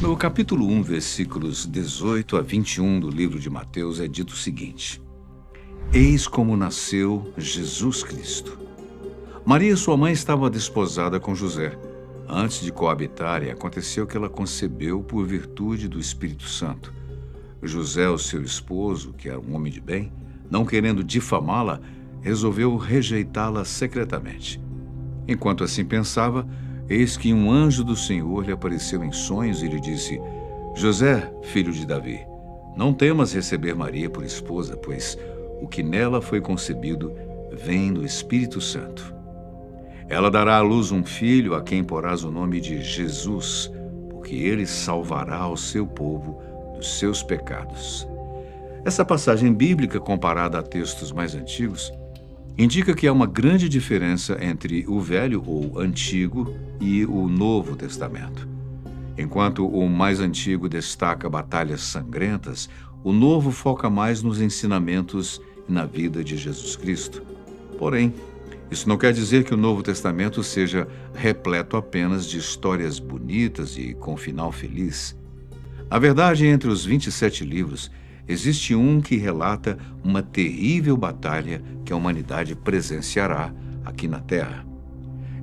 No capítulo 1, versículos 18 a 21 do livro de Mateus, é dito o seguinte: Eis como nasceu Jesus Cristo. Maria, sua mãe, estava desposada com José. Antes de coabitarem, aconteceu que ela concebeu por virtude do Espírito Santo. José, o seu esposo, que era um homem de bem, não querendo difamá-la, resolveu rejeitá-la secretamente. Enquanto assim pensava, eis que um anjo do Senhor lhe apareceu em sonhos e lhe disse: José, filho de Davi, não temas receber Maria por esposa, pois o que nela foi concebido vem do Espírito Santo. Ela dará à luz um filho a quem porás o nome de Jesus, porque ele salvará o seu povo dos seus pecados. Essa passagem bíblica, comparada a textos mais antigos, indica que há uma grande diferença entre o Velho ou Antigo e o Novo Testamento. Enquanto o mais antigo destaca batalhas sangrentas, o Novo foca mais nos ensinamentos e na vida de Jesus Cristo. Porém, isso não quer dizer que o Novo Testamento seja repleto apenas de histórias bonitas e com final feliz. Na verdade, entre os 27 livros, existe um que relata uma terrível batalha que a humanidade presenciará aqui na Terra.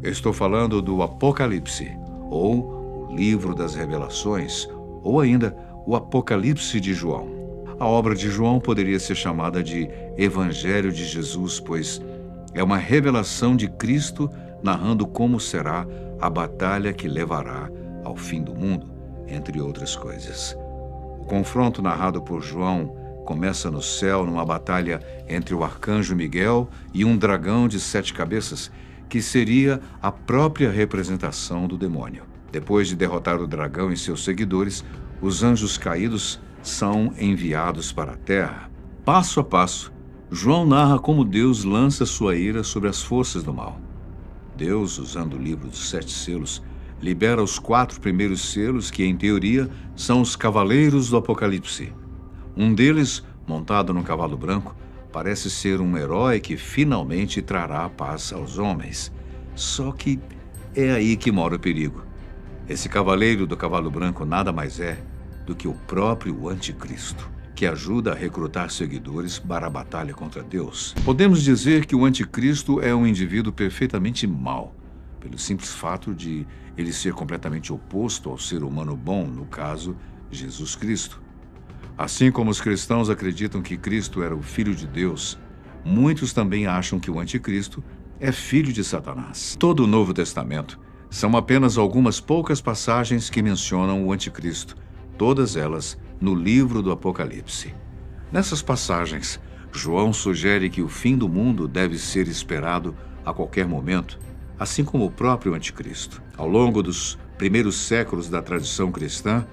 Eu estou falando do Apocalipse, ou o Livro das Revelações, ou ainda o Apocalipse de João. A obra de João poderia ser chamada de Evangelho de Jesus, pois é uma revelação de Cristo narrando como será a batalha que levará ao fim do mundo, entre outras coisas. O confronto narrado por João começa no céu numa batalha entre o arcanjo Miguel e um dragão de 7 cabeças, que seria a própria representação do demônio. Depois de derrotar o dragão e seus seguidores, os anjos caídos são enviados para a terra. Passo a passo, João narra como Deus lança sua ira sobre as forças do mal. Deus, usando o livro dos 7 selos, libera os 4 primeiros selos que, em teoria, são os cavaleiros do Apocalipse. Um deles, montado num cavalo branco, parece ser um herói que finalmente trará paz aos homens. Só que é aí que mora o perigo. Esse cavaleiro do cavalo branco nada mais é do que o próprio Anticristo, que ajuda a recrutar seguidores para a batalha contra Deus. Podemos dizer que o Anticristo é um indivíduo perfeitamente mau, pelo simples fato de ele ser completamente oposto ao ser humano bom, no caso, Jesus Cristo. Assim como os cristãos acreditam que Cristo era o Filho de Deus, muitos também acham que o Anticristo é filho de Satanás. Todo o Novo Testamento são apenas algumas poucas passagens que mencionam o Anticristo, todas elas no livro do Apocalipse. Nessas passagens, João sugere que o fim do mundo deve ser esperado a qualquer momento, assim como o próprio Anticristo. Ao longo dos primeiros séculos da tradição cristã,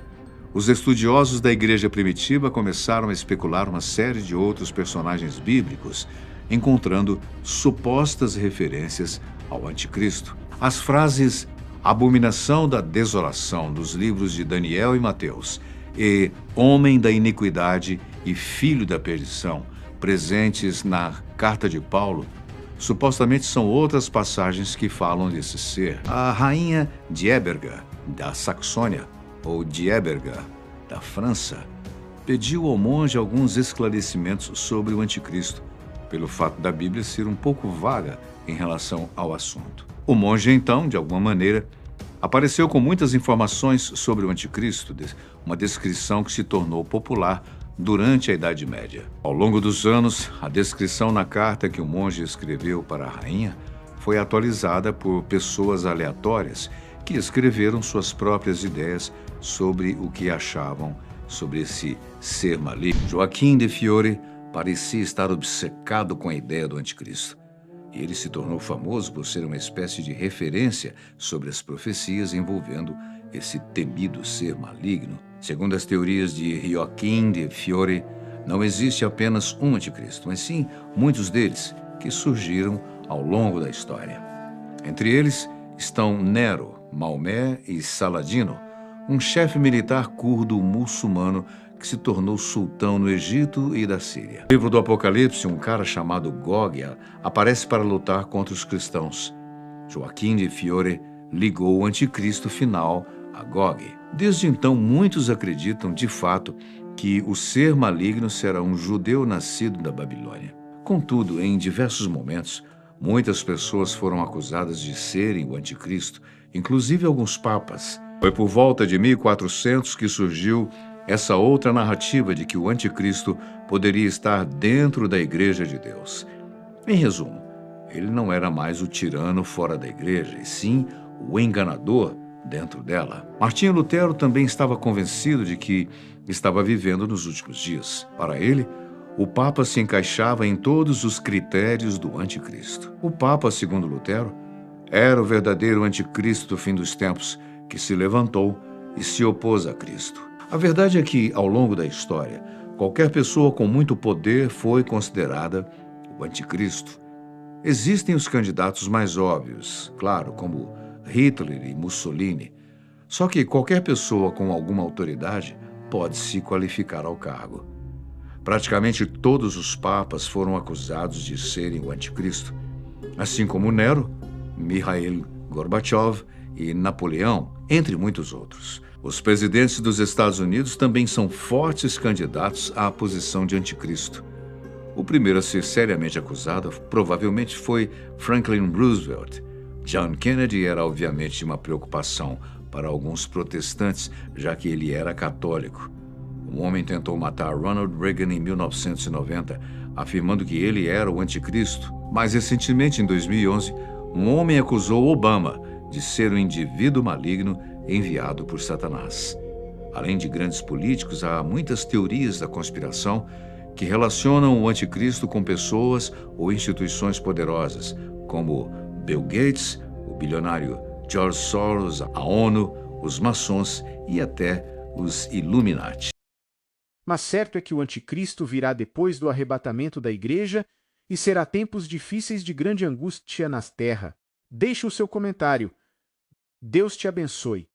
os estudiosos da igreja primitiva começaram a especular uma série de outros personagens bíblicos, encontrando supostas referências ao Anticristo. As frases abominação da desolação dos livros de Daniel e Mateus e homem da iniquidade e filho da perdição, presentes na carta de Paulo, supostamente são outras passagens que falam desse ser. A rainha Dieberga, da Saxônia, ou Dieberga, da França, pediu ao monge alguns esclarecimentos sobre o Anticristo, pelo fato da Bíblia ser um pouco vaga em relação ao assunto. O monge, então, de alguma maneira, apareceu com muitas informações sobre o Anticristo, uma descrição que se tornou popular durante a Idade Média. Ao longo dos anos, a descrição na carta que o monge escreveu para a rainha foi atualizada por pessoas aleatórias que escreveram suas próprias ideias sobre o que achavam sobre esse ser maligno. Joaquim de Fiore parecia estar obcecado com a ideia do Anticristo. E ele se tornou famoso por ser uma espécie de referência sobre as profecias envolvendo esse temido ser maligno. Segundo as teorias de Joaquim de Fiore, não existe apenas um Anticristo, mas sim muitos deles que surgiram ao longo da história. Entre eles estão Nero, Maomé e Saladino, um chefe militar curdo muçulmano que se tornou sultão no Egito e da Síria. No livro do Apocalipse, um cara chamado Gog aparece para lutar contra os cristãos. Joaquim de Fiore ligou o anticristo final a Gog. Desde então, muitos acreditam, de fato, que o ser maligno será um judeu nascido da Babilônia. Contudo, em diversos momentos, muitas pessoas foram acusadas de serem o anticristo, inclusive alguns papas. Foi por volta de 1400 que surgiu essa outra narrativa de que o anticristo poderia estar dentro da Igreja de Deus. Em resumo, ele não era mais o tirano fora da igreja, e sim o enganador dentro dela. Martinho Lutero também estava convencido de que estava vivendo nos últimos dias. Para ele, o Papa se encaixava em todos os critérios do anticristo. O Papa, segundo Lutero, era o verdadeiro anticristo do fim dos tempos, que se levantou e se opôs a Cristo. A verdade é que, ao longo da história, qualquer pessoa com muito poder foi considerada o anticristo. Existem os candidatos mais óbvios, claro, como Hitler e Mussolini. Só que qualquer pessoa com alguma autoridade pode se qualificar ao cargo. Praticamente todos os papas foram acusados de serem o anticristo, assim como Nero, Mikhail Gorbachev e Napoleão, entre muitos outros. Os presidentes dos Estados Unidos também são fortes candidatos à posição de anticristo. O primeiro a ser seriamente acusado provavelmente foi Franklin Roosevelt. John Kennedy era obviamente uma preocupação para alguns protestantes, já que ele era católico. Um homem tentou matar Ronald Reagan em 1990, afirmando que ele era o anticristo. Mais recentemente, em 2011, um homem acusou Obama de ser um indivíduo maligno enviado por Satanás. Além de grandes políticos, há muitas teorias da conspiração que relacionam o anticristo com pessoas ou instituições poderosas, como Bill Gates, o bilionário George Soros, a ONU, os maçons e até os Illuminati. Mas certo é que o anticristo virá depois do arrebatamento da igreja e será tempos difíceis de grande angústia na terra. Deixe o seu comentário. Deus te abençoe.